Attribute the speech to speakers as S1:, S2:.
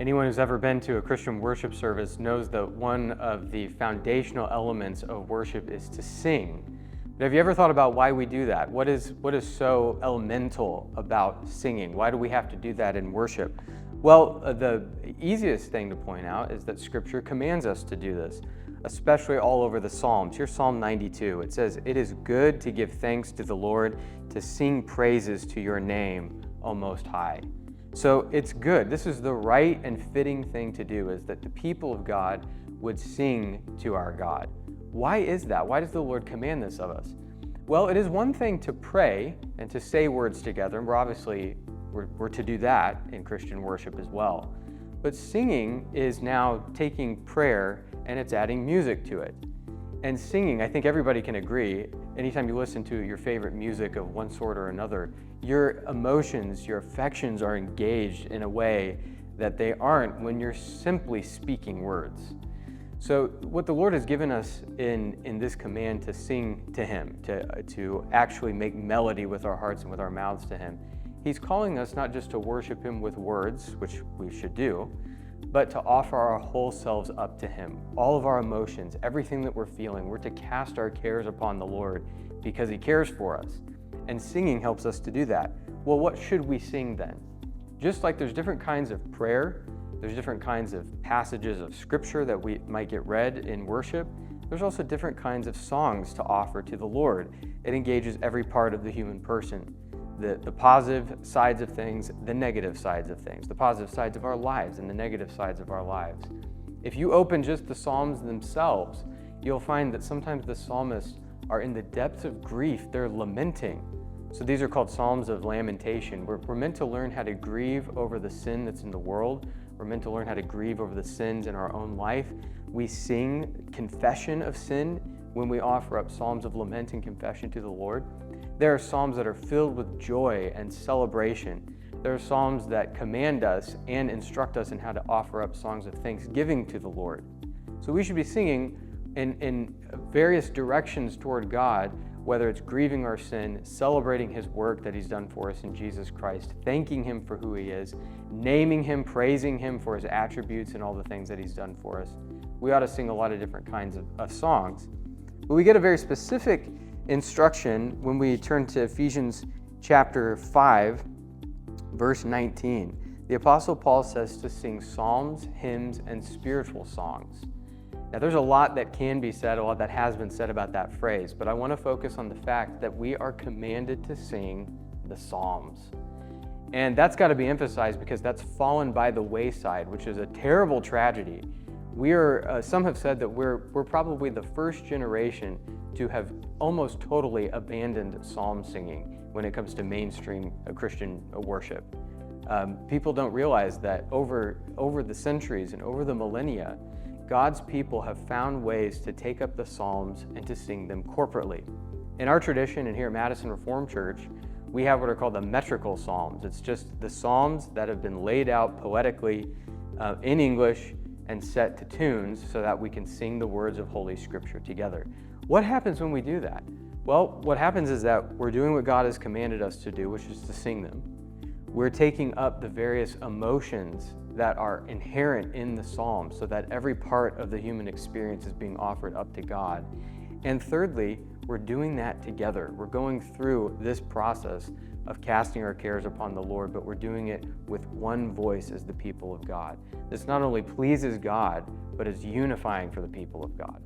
S1: Anyone who's ever been to a Christian worship service knows that one of the foundational elements of worship is to sing. But have you ever thought about why we do that? What is so elemental about singing? Why do we have to do that in worship? Well, the easiest thing to point out is that Scripture commands us to do this, especially all over the Psalms. Here's Psalm 92. It says, "It is good to give thanks to the Lord, to sing praises to your name, O Most High." So it's good. This is the right and fitting thing to do, is that the people of God would sing to our God. Why is that? Why does the Lord command this of us? Well, it is one thing to pray and to say words together, and we're to do that in Christian worship as well. But singing is now taking prayer and it's adding music to it. And singing, I think everybody can agree, anytime you listen to your favorite music of one sort or another, your emotions, your affections are engaged in a way that they aren't when you're simply speaking words. So what the Lord has given us in this command to sing to Him, to actually make melody with our hearts and with our mouths to Him, He's calling us not just to worship Him with words, which we should do, but to offer our whole selves up to Him. All of our emotions, everything that we're feeling, we're to cast our cares upon the Lord because He cares for us. And singing helps us to do that. Well, what should we sing then? Just like there's different kinds of prayer, there's different kinds of passages of Scripture that we might get read in worship, there's also different kinds of songs to offer to the Lord. It engages every part of the human person. The positive sides of things, the negative sides of things, the positive sides of our lives and the negative sides of our lives. If you open just the Psalms themselves, you'll find that sometimes the psalmists are in the depths of grief. They're lamenting. So these are called Psalms of Lamentation. We're meant to learn how to grieve over the sin that's in the world. We're meant to learn how to grieve over the sins in our own life. We sing confession of sin when we offer up Psalms of lament and confession to the Lord. There are Psalms that are filled with joy and celebration. There are Psalms that command us and instruct us in how to offer up songs of thanksgiving to the Lord. So we should be singing in various directions toward God, whether it's grieving our sin, celebrating His work that He's done for us in Jesus Christ, thanking Him for who He is, naming Him, praising Him for His attributes and all the things that He's done for us. We ought to sing a lot of different kinds of songs. But we get a very specific instruction when we turn to Ephesians chapter 5, verse 19. The Apostle Paul says to sing psalms, hymns, and spiritual songs. Now, there's a lot that can be said, a lot that has been said about that phrase, but I want to focus on the fact that we are commanded to sing the Psalms. And that's got to be emphasized because that's fallen by the wayside, which is a terrible tragedy. Some have said that we're probably the first generation to have almost totally abandoned psalm singing when it comes to mainstream Christian worship. People don't realize that over the centuries and over the millennia, God's people have found ways to take up the Psalms and to sing them corporately. In our tradition, and here at Madison Reformed Church, we have what are called the metrical Psalms. It's just the Psalms that have been laid out poetically in English and set to tunes so that we can sing the words of Holy Scripture together. What happens when we do that? Well, what happens is that we're doing what God has commanded us to do, which is to sing them. We're taking up the various emotions that are inherent in the Psalms so that every part of the human experience is being offered up to God. And thirdly, we're doing that together. We're going through this process of casting our cares upon the Lord, but we're doing it with one voice as the people of God. This not only pleases God, but is unifying for the people of God.